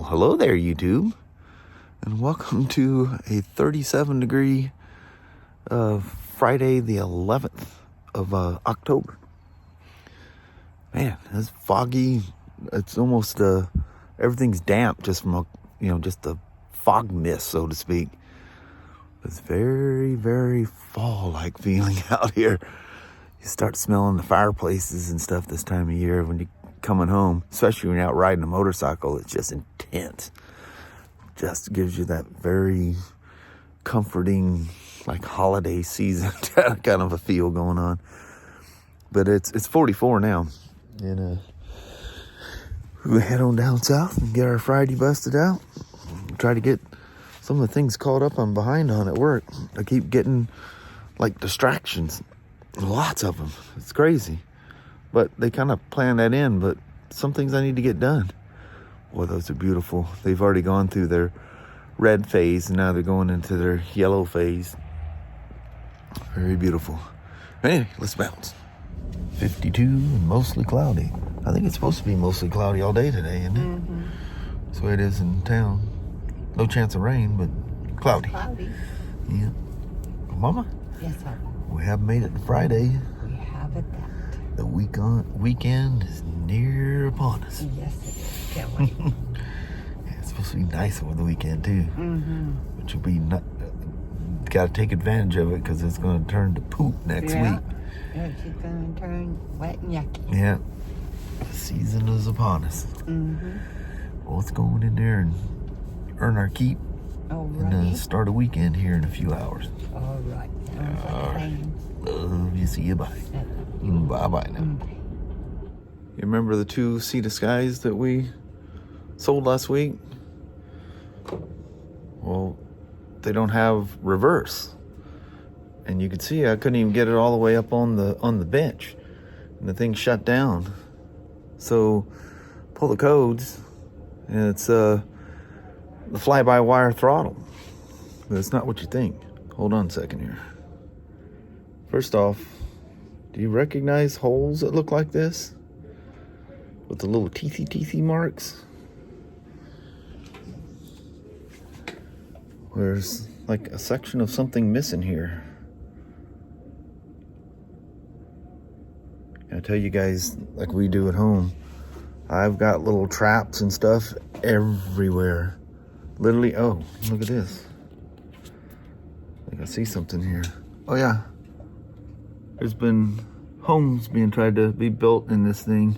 hello there, YouTube, and welcome to a 37 degree Friday the 11th of October. Man, it's foggy. It's almost everything's damp just from just a fog mist, so to speak. It's very, very fall-like feeling out here. You start smelling the fireplaces and stuff this time of year when you're coming home, especially when you're out riding a motorcycle. It's just intense. Just gives you that very comforting, like holiday season kind of a feel going on. But it's 44 now, and we head on down south and get our Friday busted out. Try to get some of the things caught up I'm behind on at work. I keep getting like distractions, lots of them. It's crazy, but they kind of plan that in. But some things I need to get done. Boy, those are beautiful. They've already gone through their red phase, and now they're going into their yellow phase. Very beautiful. Anyway, let's bounce. 52 and mostly cloudy. I think it's supposed to be mostly cloudy all day today, isn't it? Mm-hmm. That's the way it is in town. No chance of rain, but cloudy. Cloudy. Yeah. Mama? Yes, sir. We haven't made it to Friday. We have it that. The weekend is near upon us. Yes, it is. Can't wait. Yeah, it's supposed to be nice over the weekend, too. Mm-hmm. Which will be not... Got to take advantage of it because it's going to turn to poop next week. Yeah, it's going to turn wet and yucky. Yeah. The season is upon us. Mm-hmm. Well, let's go in there and earn our keep. And start a weekend here in a few hours. All right. Sounds like a plan. Love you. See you. Bye. Bye-bye now. You remember the two Sea to Skies that we sold last week? Well, they don't have reverse. And you can see I couldn't even get it all the way up on the bench. And the thing shut down. So, pull the codes, and it's the fly-by-wire throttle. But it's not what you think. Hold on a second here. First off, do you recognize holes that look like this? With the little teethy marks? There's like a section of something missing here. I tell you guys, like we do at home, I've got little traps and stuff everywhere. Literally, oh, look at this. I think I see something here. Oh yeah. There's been homes being tried to be built in this thing.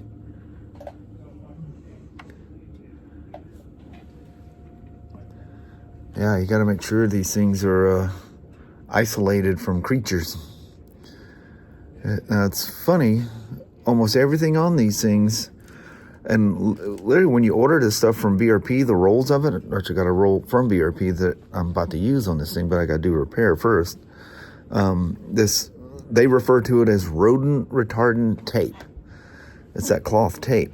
Yeah, you gotta make sure these things are isolated from creatures. Now it's funny, almost everything on these things, and literally when you order this stuff from BRP, the rolls of it, actually got a roll from BRP that I'm about to use on this thing, but I gotta do a repair first. They refer to it as rodent retardant tape. It's that cloth tape.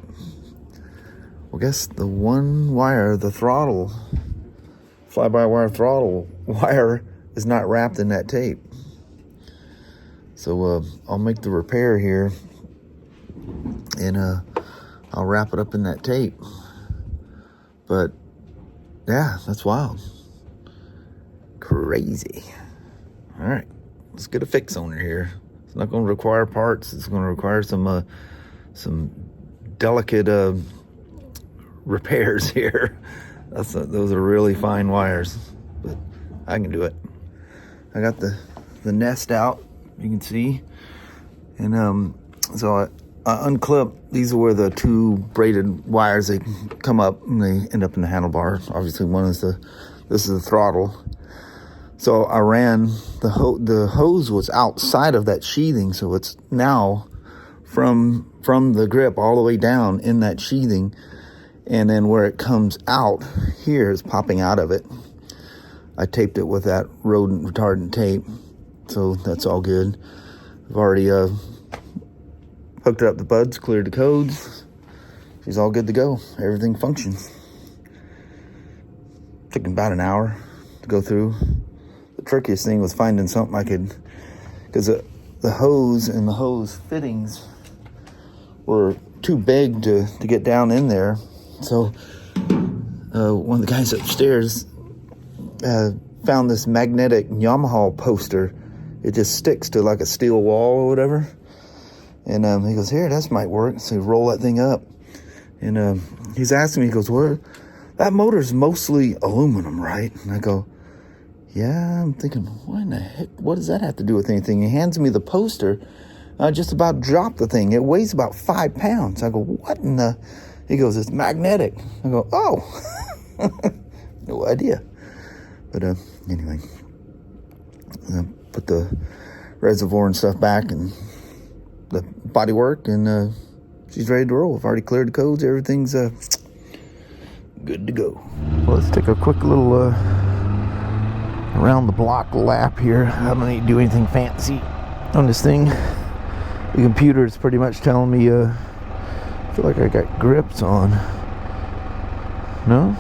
Well, guess the one wire, the throttle, fly-by-wire throttle wire is not wrapped in that tape. So I'll make the repair here, and I'll wrap it up in that tape. But yeah, that's wild. Crazy. All right, let's get a fix on it here. It's not going to require parts. It's going to require some delicate repairs here. Those are really fine wires, but I can do it. I got the nest out. You can see, and so I unclip. These are where the two braided wires, they come up and they end up in the handlebar. Obviously, this is the throttle. So I ran the hose was outside of that sheathing, so it's now from the grip all the way down in that sheathing, and then where it comes out here is popping out of it. I taped it with that rodent retardant tape. So that's all good. I've already hooked up the buds, cleared the codes. She's all good to go. Everything functions. Took about an hour to go through. The trickiest thing was finding something I could, because the hose and the hose fittings were too big to get down in there. So one of the guys upstairs found this magnetic Yamaha poster. It just sticks to like a steel wall or whatever. And he goes, here, this might work. So we roll that thing up. And he's asking me, he goes, well, that motor's mostly aluminum, right? And I go, yeah. I'm thinking, what in the heck? What does that have to do with anything? He hands me the poster. I just about dropped the thing. It weighs about 5 pounds. I go, what in the... He goes, it's magnetic. I go, oh. No idea. But anyway, put the reservoir and stuff back and the body work, and she's ready to roll. I've already cleared the codes. Everything's good to go. Well, let's take a quick little around the block lap here. I don't need to do anything fancy on this thing. The computer is pretty much telling me I feel like I got grips on. No?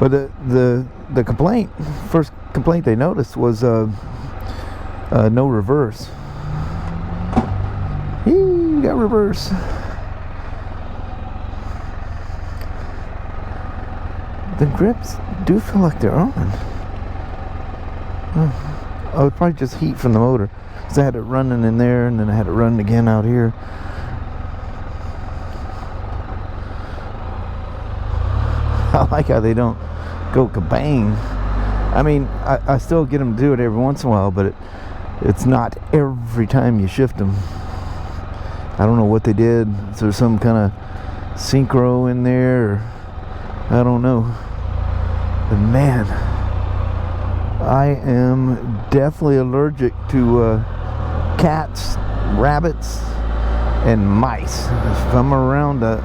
But the complaint, first complaint they noticed was no reverse. You got reverse. The grips do feel like they're on. Oh, it's probably just heat from the motor. Because I had it running in there, and then I had it running again out here. I like how they don't go kabang. I mean, I still get them to do it every once in a while, but it's not every time you shift them. I don't know what they did. Is there some kind of synchro in there? Or, I don't know. But man, I am definitely allergic to cats, rabbits, and mice. If I'm around a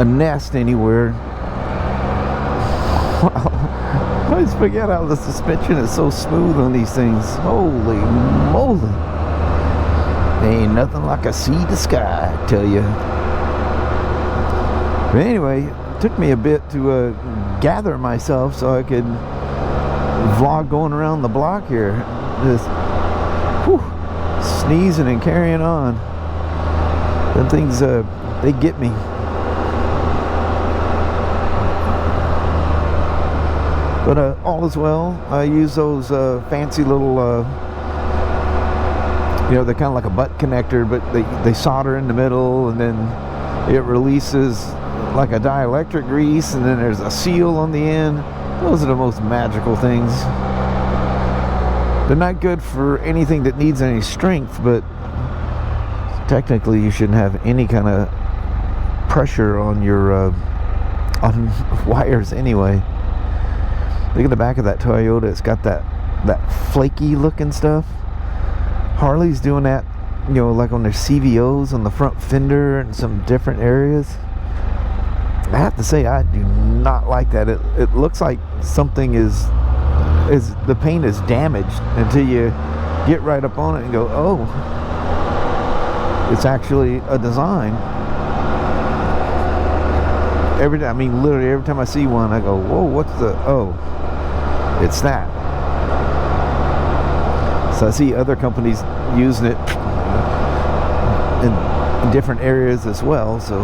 nest anywhere, I always forget how the suspension is so smooth on these things. Holy moly. There ain't nothing like a sea to sky, I tell you. But anyway, it took me a bit to gather myself so I could vlog going around the block here. Just sneezing and carrying on. Them things, they get me. But all is well. I use those fancy little, you know, they're kind of like a butt connector, but they solder in the middle, and then it releases like a dielectric grease, and then there's a seal on the end. Those are the most magical things. They're not good for anything that needs any strength, but technically you shouldn't have any kind of pressure on your on wires anyway. Look at the back of that Toyota. It's got that flaky looking stuff. Harley's doing that, you know, like on their CVOs on the front fender and some different areas. I have to say, I do not like that. It looks like something is the paint is damaged until you get right up on it and go, oh, it's actually a design. I mean, literally every time I see one, I go, whoa, what's the, oh, it's that. So I see other companies using it in different areas as well, so.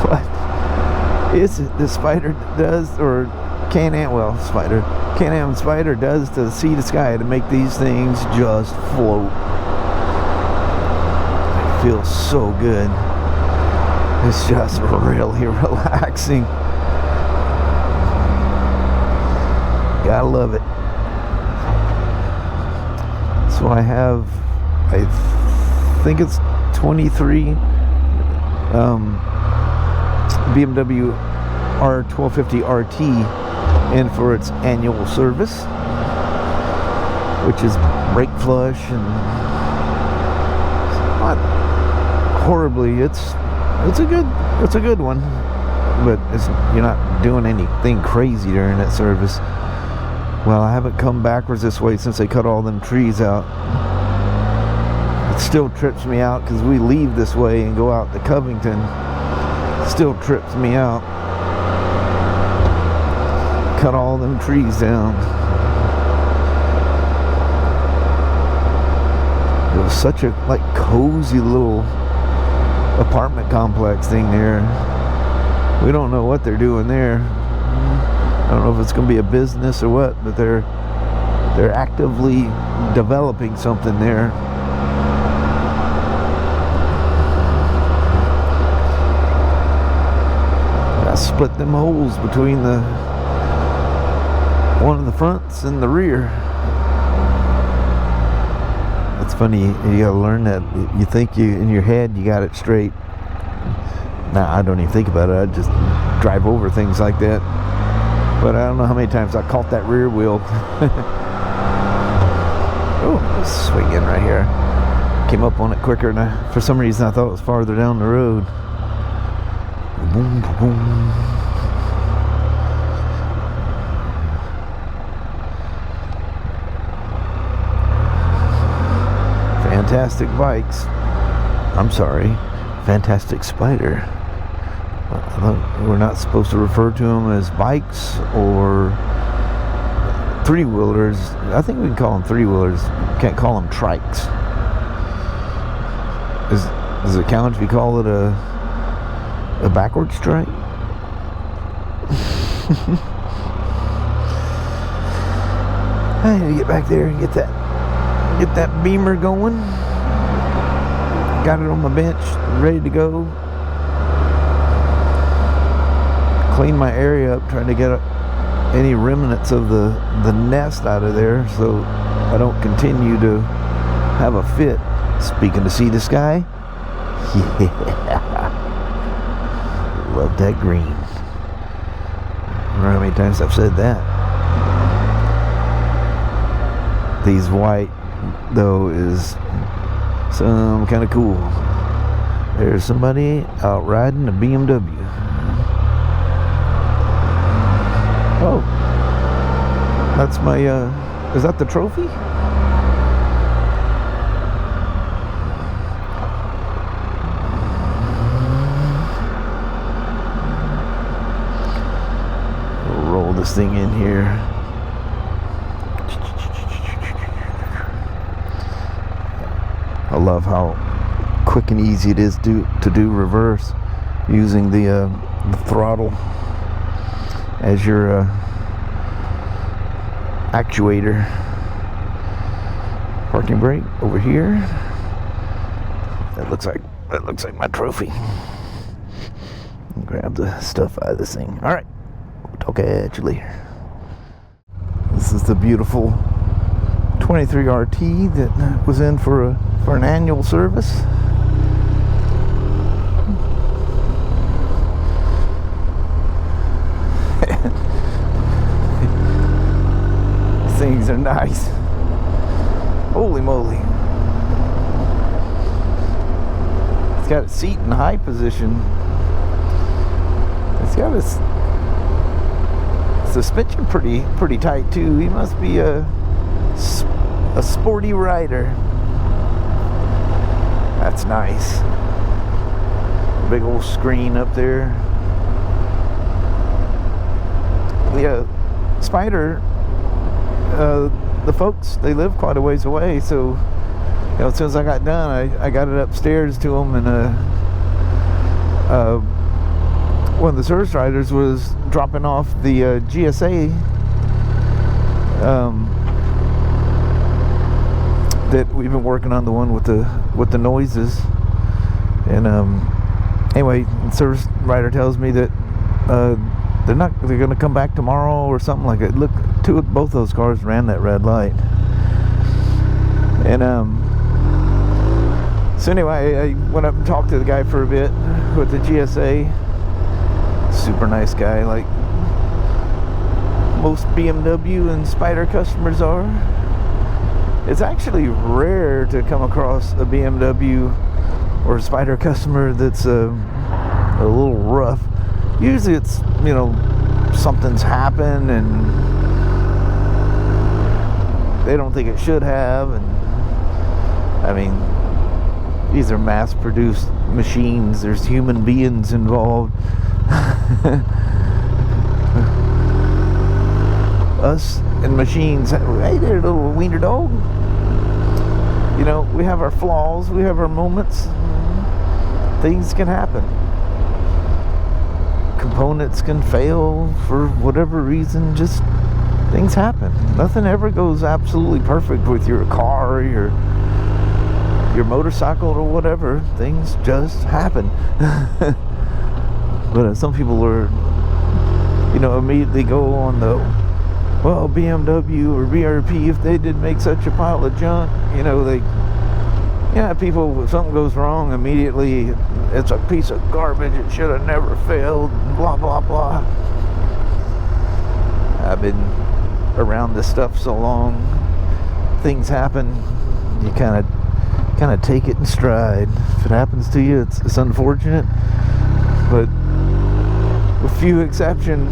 What is it the Spyder does, or Can-Am, well, Can-Am and Spyder does to sea to sky to make these things just float? It feels so good. It's just really relaxing. Gotta love it. So I have, I think it's 23 BMW R1250RT in for its annual service, which is brake flush and not horribly. It's a good one, but you're not doing anything crazy during that service. Well, I haven't come backwards this way since they cut all them trees out. It still trips me out because we leave this way and go out to Covington. It still trips me out. Cut all them trees down. It was such a cozy little apartment complex thing there. We don't know what they're doing there. I don't know if it's going to be a business or what, but they're actively developing something there. I split them holes between the one of the fronts and the rear. It's funny, you gotta learn that. You think you in your head you got it straight. Now I don't even think about it. I just drive over things like that. But I don't know how many times I caught that rear wheel. Oh, swing in right here. Came up on it quicker, and for some reason I thought it was farther down the road. Boom, boom. Fantastic bikes. I'm sorry, fantastic Spyder. We're not supposed to refer to them as bikes or three-wheelers. I think we can call them three-wheelers. Can't call them trikes. Does it count if you call it a backwards trike? I need to get back there and get that Beamer going. Got it on my bench, ready to go. Clean my area up, trying to get any remnants of the nest out of there so I don't continue to have a fit. Speaking to see the sky, yeah, love that green. I don't know how many times I've said that. These white though is some kind of cool. There's somebody out riding a BMW. Oh, that's my, is that the trophy? We'll roll this thing in here. I love how quick and easy it is to do reverse using the throttle as your actuator. Parking brake over here. That looks like my trophy. Grab the stuff out of this thing. All right, we'll talk at you later. This is the beautiful 23RT that was in for an annual service. Things are nice. Holy moly. It's got a seat in high position. It's got a suspension pretty tight too. He must be a sporty rider. That's nice. Big old screen up there. The Spyder, the folks, they live quite a ways away, so as soon as I got done, I got it upstairs to them, and one of the service riders was dropping off the GSA that we've been working on, the one with the noises, and anyway, the service rider tells me that they're gonna come back tomorrow or something like that. Look, both those cars ran that red light, and so anyway, I went up and talked to the guy for a bit with the GSA. Super nice guy, like most BMW and Spyder customers are. It's actually rare to come across a BMW or a Spyder customer that's a little rough. Usually it's, you know, something's happened and they don't think it should have, and I mean, these are mass-produced machines. There's human beings involved. Us and machines, hey there, little wiener dog. You know, we have our flaws, we have our moments. things can happen. Components can fail for whatever reason. Just things happen. Nothing ever goes absolutely perfect with your car or your motorcycle or whatever. Things just happen. But some people are, immediately go on the, well, BMW or BRP, if they did make such a pile of junk, people, if something goes wrong, immediately it's a piece of garbage, it should have never failed, blah, blah, blah. I've been around this stuff so long, things happen, you kind of take it in stride. If it happens to you, it's unfortunate, but with few exceptions,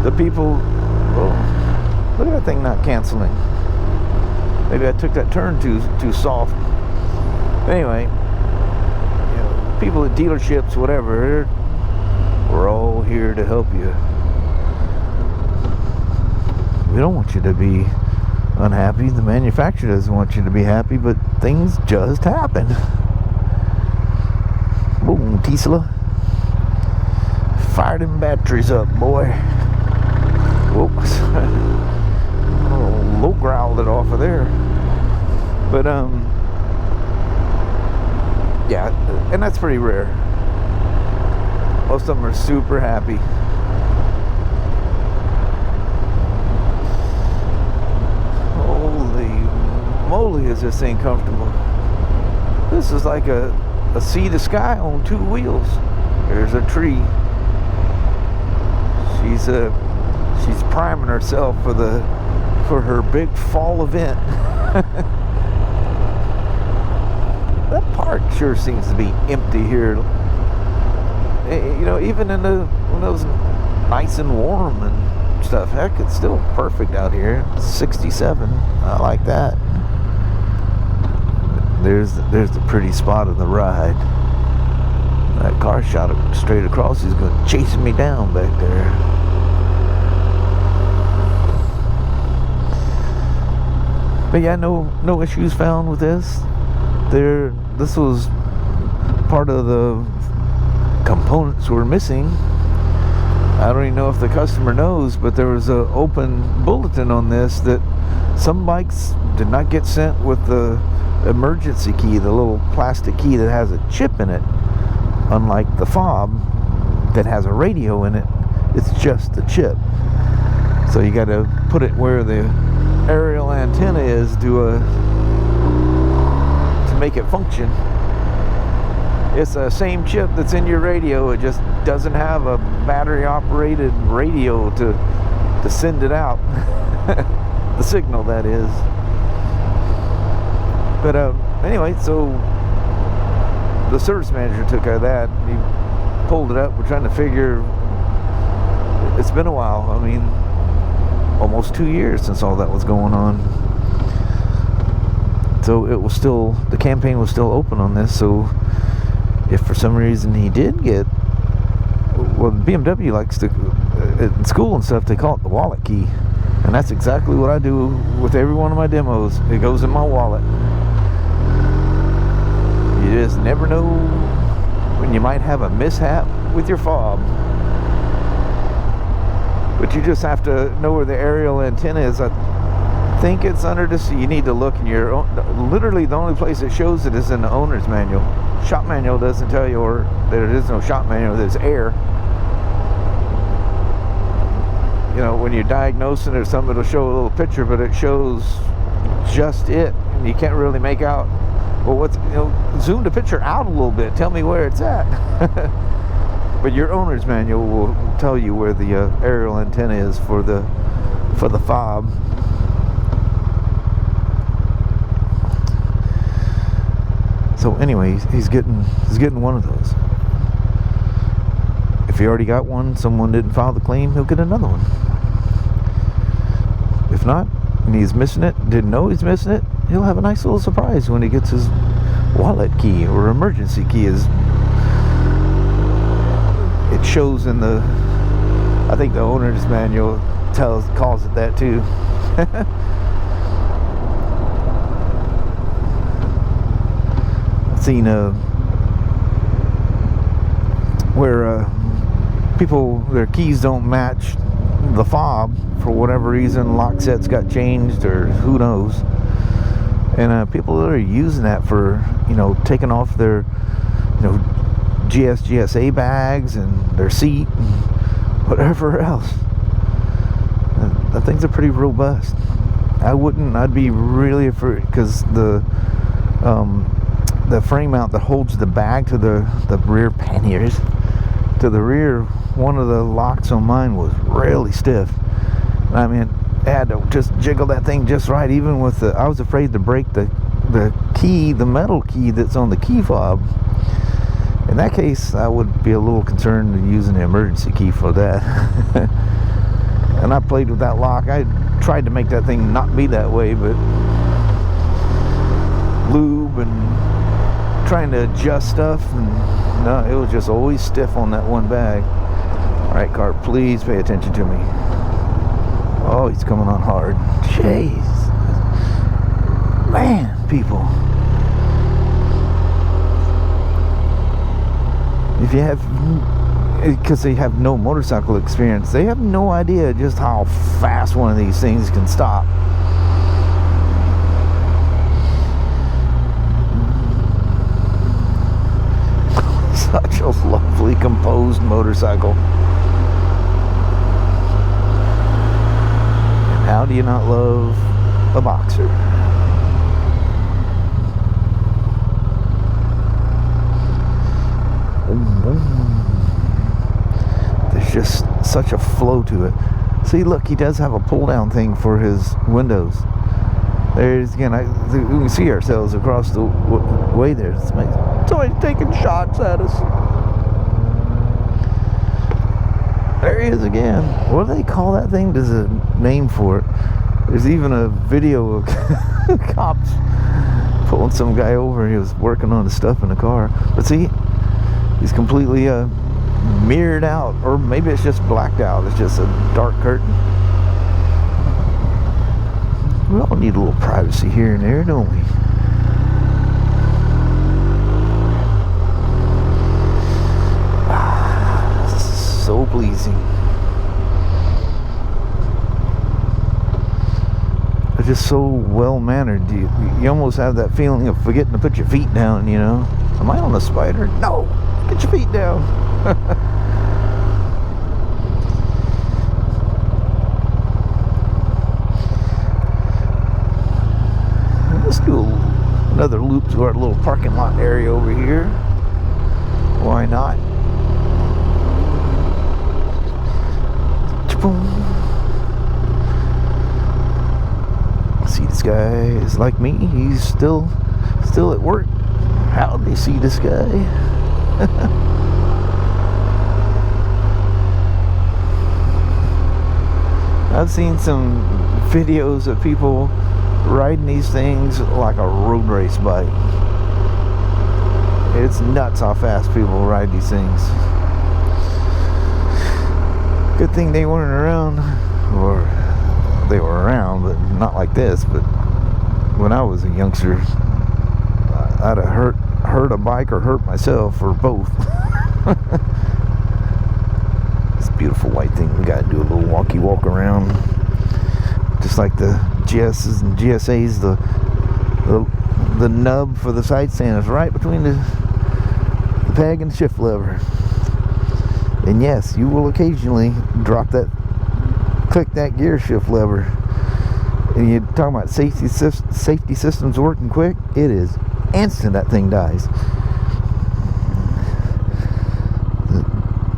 the people, oh, look at that thing not canceling. Maybe I took that turn too soft. Anyway, people at dealerships, whatever, we're all here to help you. We don't want you to be unhappy. The manufacturer doesn't want you to be happy, but things just happen. Boom, Tesla. Fire them batteries up, boy. Whoops. Oh, low growled it off of there. But, yeah, and that's pretty rare. Most of them are super happy. Holy moly, is this thing comfortable. This is like a sea to sky on two wheels. There's a tree. She's priming herself for her big fall event. That park sure seems to be empty here. Even when it was nice and warm and stuff, heck, it's still perfect out here. It's 67. I like that. There's the pretty spot of the ride. That car shot it straight across. He's going to chase me down back there. But yeah, no issues found with this. This was part of the components were missing. I don't even know if the customer knows, but there was an open bulletin on this that some bikes did not get sent with the emergency key, the little plastic key that has a chip in it, unlike the fob that has a radio in it. It's just the chip. So you got to put it where the aerial antenna is to make it function. It's the same chip that's in your radio. It just doesn't have a battery operated radio to send it out. The signal, that is. But anyway, so the service manager took care of that. He pulled it up. We're trying to figure, it's been a while. I mean, almost 2 years since all that was going on. So it was still, the campaign was still open on this. So if for some reason he did get, well, BMW likes to, in school and stuff, they call it the wallet key. And that's exactly what I do with every one of my demos. It goes in my wallet. You just never know when you might have a mishap with your fob. But you just have to know where the aerial antenna is. I think it's under this. You need to look in your own, literally the only place it shows it is in the owner's manual. Shop manual doesn't tell you, or there is no shop manual, there's air. When you're diagnosing or something, it'll show a little picture, but it shows just it. And you can't really make out, well, zoom the picture out a little bit, tell me where it's at. But your owner's manual will tell you where the aerial antenna is for the fob. So anyway, he's getting one of those. If he already got one, someone didn't file the claim, he'll get another one. If not, and he's missing it, didn't know he's missing it, he'll have a nice little surprise when he gets his wallet key or emergency key. It shows in the, I think the owner's manual calls it that too. I've seen where people, their keys don't match the fob for whatever reason. Lock sets got changed or who knows. And people are using that for, you know, taking off their, you know, GSA bags and their seat and whatever else. The things are pretty robust. I'd be really afraid, because the frame mount that holds the bag to the rear panniers, to the rear, one of the locks on mine was really stiff. I mean, I had to just jiggle that thing just right, even with I was afraid to break the key, the metal key that's on the key fob. In that case, I would be a little concerned in using the emergency key for that. And I played with that lock. I tried to make that thing not be that way, but lube and trying to adjust stuff, and no, it was just always stiff on that one bag. All right, car, please pay attention to me. Oh, he's coming on hard. Jeez. Man, people. If you have, because they have no motorcycle experience, they have no idea just how fast one of these things can stop. Such a lovely composed motorcycle. And how do you not love a boxer? There's just such a flow to it. See, look, he does have a pull down thing for his windows. There's, again, we can see ourselves across the way there. Somebody's taking shots at us. There he is again. What do they call that thing? There's a name for it. There's even a video of cops pulling some guy over. He was working on his stuff in the car. But see, he's completely mirrored out, or maybe it's just blacked out. It's just a dark curtain. We all need a little privacy here and there, don't we? So pleasing. They're just so well mannered. You almost have that feeling of forgetting to put your feet down, you know. Am I on a Spyder? No! Get your feet down! Let's do another loop to our little parking lot area over here. Why not? See, this guy is like me. He's still at work. How did they see this guy? I've seen some videos of people riding these things like a road race bike. It's nuts how fast people ride these things. Good thing they weren't around, or they were around, but not like this. But when I was a youngster, I'd have hurt a bike or hurt myself, or both. This beautiful white thing, we gotta do a little walk around. Just like the GSs and GSAs, the nub for the side stand is right between the peg and the shift lever. And yes, you will occasionally click that gear shift lever. And you're talking about safety systems working quick. It is instant that thing dies. The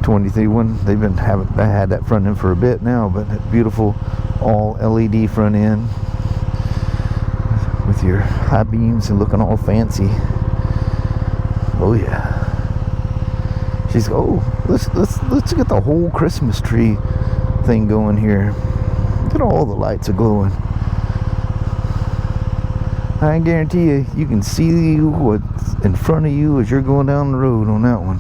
23 one, I had that front end for a bit now, but that beautiful all LED front end with your high beams and looking all fancy. Oh yeah. She's let's get the whole Christmas tree thing going here. Look at all the lights are glowing. I guarantee you can see what's in front of you as you're going down the road on that one.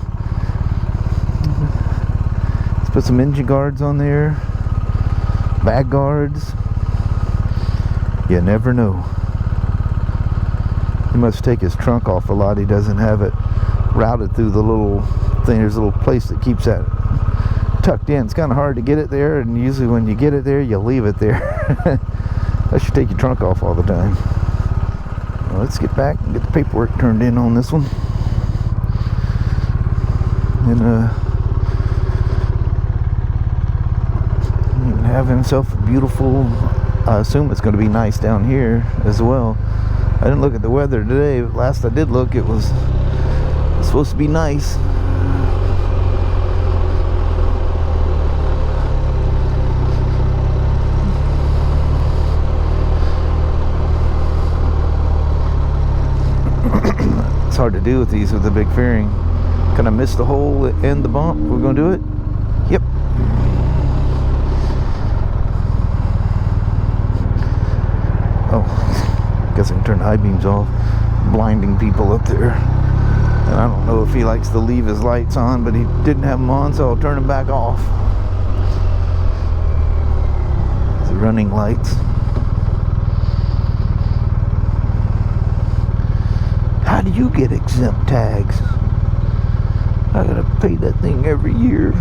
Let's put some engine guards on there. Bag guards. You never know. He must take his trunk off a lot. He doesn't have it routed through the little thing. There's a little place that keeps that tucked in. It's kind of hard to get it there, and usually when you get it there, you leave it there. I should take your trunk off all the time. Well, let's get back and get the paperwork turned in on this one. And have himself a beautiful, I assume it's going to be nice down here as well. I didn't look at the weather today, but last I did look, it was supposed to be nice. It's hard to do with these with the big fairing. Can I miss the hole and the bump? We're going to do it? Yep. Oh, guess I can turn the high beams off. Blinding people up there. And I don't know if he likes to leave his lights on, but he didn't have them on, so I'll turn them back off. The running lights. How do you get exempt tags? I gotta pay that thing every year.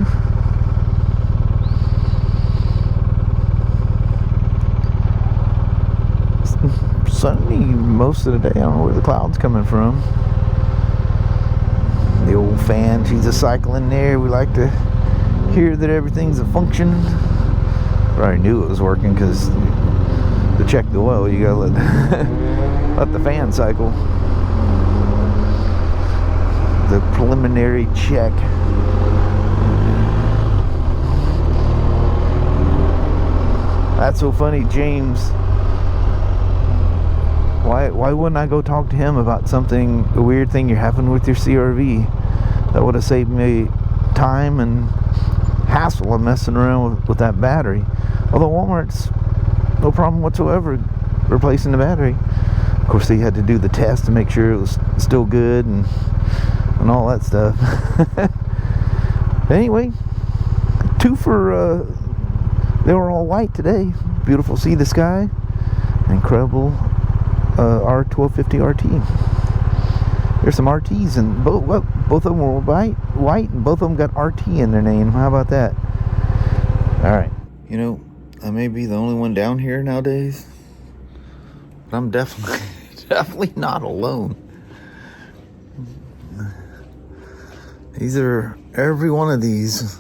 Sunny most of the day. I don't know where the cloud's coming from. The old fan, she's a cycle in there. We like to hear that everything's a function. I already knew it was working because to check the oil, you gotta let the fan cycle. The preliminary check. That's so funny, James. Why wouldn't I go talk to him about something, a weird thing you're having with your CRV? That would have saved me time and hassle of messing around with that battery. Although Walmart's no problem whatsoever replacing the battery. Of course, they had to do the test to make sure it was still good and all that stuff. Anyway, two for they were all white today. Beautiful. See the sky? Incredible. R1250RT. There's some RTs, and both of them were white, and both of them got RT in their name. How about that? All right. You know, I may be the only one down here nowadays, but I'm definitely not alone. Every one of these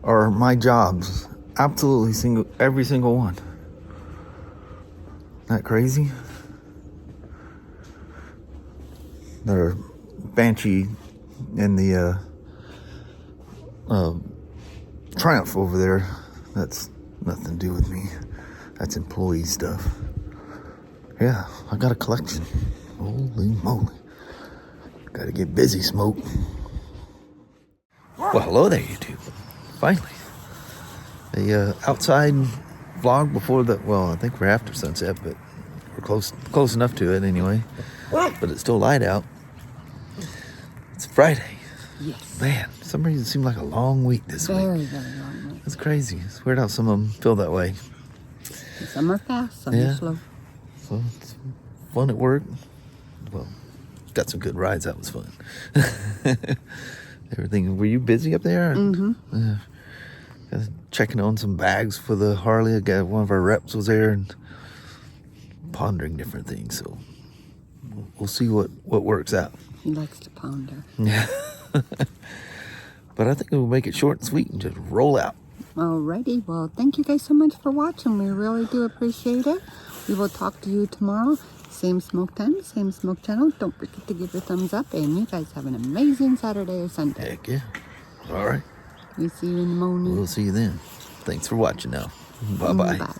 are my jobs. Absolutely every single one. Isn't that crazy? The Banshee and the Triumph over there, that's nothing to do with me. That's employee stuff. Yeah, I got a collection. Holy moly. Gotta get busy, Smoak. Well, hello there, YouTube. Finally. The outside vlog before the, well, I think we're after sunset, but we're close enough to it anyway. But it's still light out. It's Friday. Yes. Man, for some reason it seemed like a long week this week. Very, very long week. It's crazy. It's weird how some of them feel that way. Some are fast, some are slow. So it's fun at work. Well, got some good rides. That was fun. Everything. Were you busy up there? Mm-hmm. Checking on some bags for the Harley. One of our reps was there and pondering different things. So we'll see what works out. He likes to ponder. Yeah. But I think we'll make it short and sweet and just roll out. Alrighty. Well, thank you guys so much for watching. We really do appreciate it. We will talk to you tomorrow. Same smoke time, same smoke channel. Don't forget to give your thumbs up. And you guys have an amazing Saturday or Sunday. Heck yeah. All right. We see you in the morning. We'll see you then. Thanks for watching now. Bye-bye. Bye.